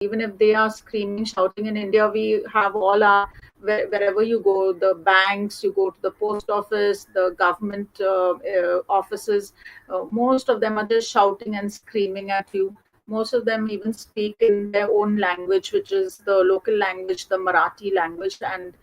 even if they are screaming, shouting. In India, we have all our, wherever you go, the banks, you go to the post office, the government offices, most of them are just shouting and screaming at you. Most of them even speak in their own language, which is the local language, the Marathi language. And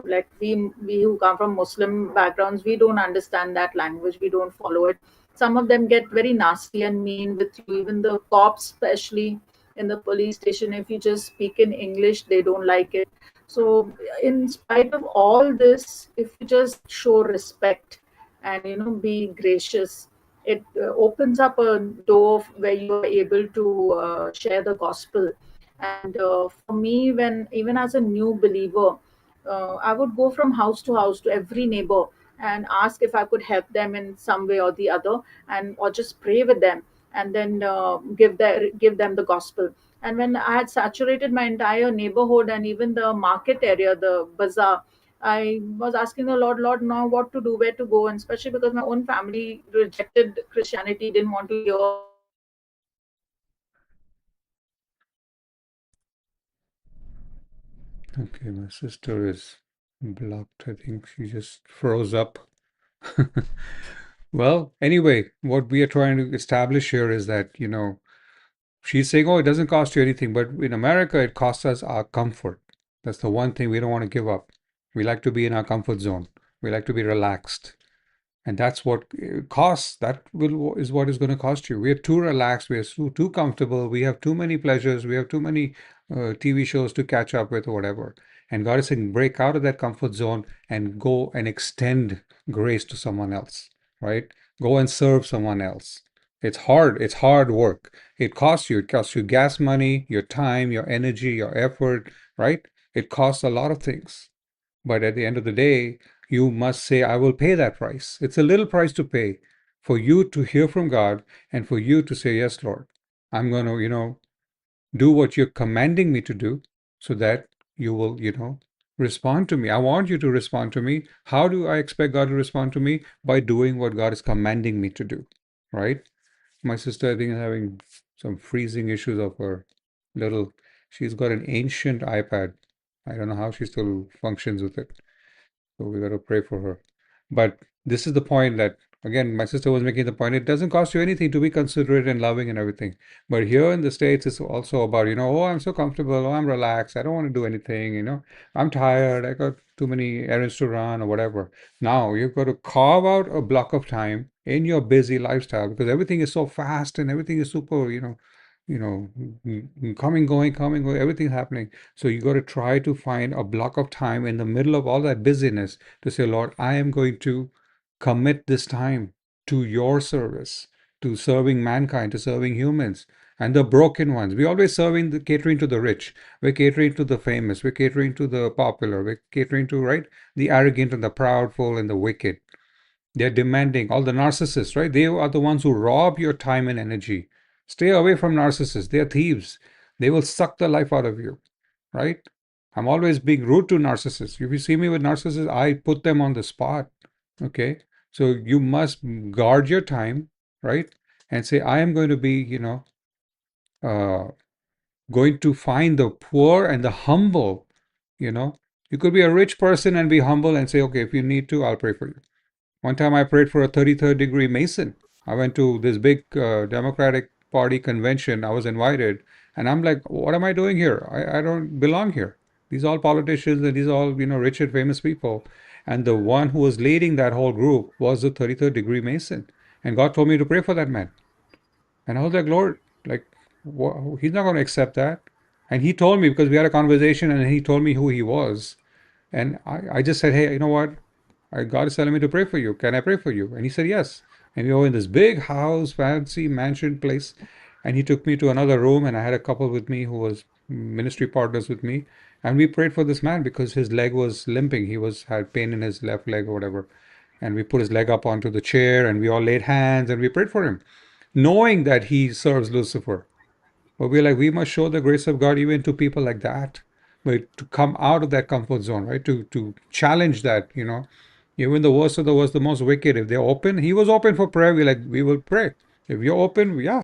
like we who come from Muslim backgrounds, we don't understand that language. We don't follow it. Some of them get very nasty and mean with you. Even the cops, especially in the police station, if you just speak in English, they don't like it. So, in spite of all this, if you just show respect and be gracious, it opens up a door where you are able to share the gospel. And for me, when even as a new believer, I would go from house to house to every neighbor and ask if I could help them in some way or the other, and or just pray with them, and then give them the gospel. And when I had saturated my entire neighborhood and even the market area, the bazaar, I was asking the Lord, Lord, now what to do, where to go, and especially because my own family rejected Christianity, didn't want to hear. Okay, my sister is blocked. I think she just froze up. Well, anyway, what we are trying to establish here is that, she's saying, oh, it doesn't cost you anything, but in America, it costs us our comfort. That's the one thing we don't want to give up. We like to be in our comfort zone. We like to be relaxed. And that's what costs. That is what is going to cost you. We are too relaxed. We are too comfortable. We have too many pleasures. We have too many TV shows to catch up with or whatever. And God is saying, break out of that comfort zone and go and extend grace to someone else, right? Go and serve someone else. It's hard. It's hard work. It costs you. It costs you gas money, your time, your energy, your effort, right? It costs a lot of things. But at the end of the day, you must say, I will pay that price. It's a little price to pay for you to hear from God and for you to say, yes, Lord, I'm going to, do what you're commanding me to do so that you will, respond to me. I want you to respond to me. How do I expect God to respond to me? By doing what God is commanding me to do, right? My sister, I think, is having some freezing issues of her little, she's got an ancient iPad. I don't know how she still functions with it. So we got to pray for her. But this is the point that, again, my sister was making the point, it doesn't cost you anything to be considerate and loving and everything. But here in the States, it's also about, oh, I'm so comfortable, oh, I'm relaxed, I don't want to do anything, I'm tired, I got too many errands to run or whatever. Now you've got to carve out a block of time in your busy lifestyle because everything is so fast and everything is super, coming, going, everything's happening. So you got to try to find a block of time in the middle of all that busyness to say, Lord, I am going to commit this time to your service, to serving mankind, to serving humans and the broken ones. We're always catering to the rich. We're catering to the famous. We're catering to the popular. We're catering to, right, the arrogant and the proudful and the wicked. They're demanding, all the narcissists, right? They are the ones who rob your time and energy. Stay away from narcissists. They're thieves. They will suck the life out of you, right? I'm always being rude to narcissists. If you see me with narcissists, I put them on the spot. Okay. So you must guard your time, right? And say, I am going to be, uh, going to find the poor and the humble, you know. You could be a rich person and be humble and say, okay, if you need to, I'll pray for you. One time I prayed for a 33rd degree Mason. I went to this big Democratic Party convention. I was invited. And I'm like, what am I doing here? I don't belong here. These are all politicians and these are all, rich and famous people. And the one who was leading that whole group was a 33rd degree Mason. And God told me to pray for that man. And I was like, Lord, like, he's not going to accept that. And he told me because we had a conversation and he told me who he was. And I just said, hey, you know what? God is telling me to pray for you. Can I pray for you? And he said, yes. And we were in this big house, fancy mansion place. And he took me to another room, and I had a couple with me who was ministry partners with me. And we prayed for this man because his leg was limping. He had pain in his left leg or whatever. And we put his leg up onto the chair, and we all laid hands, and we prayed for him, knowing that he serves Lucifer. But we're like, we must show the grace of God even to people like that. But to come out of that comfort zone, right? To challenge that, Even the worst of the worst, the most wicked, if they're open, he was open for prayer. We will pray. If you're open, yeah,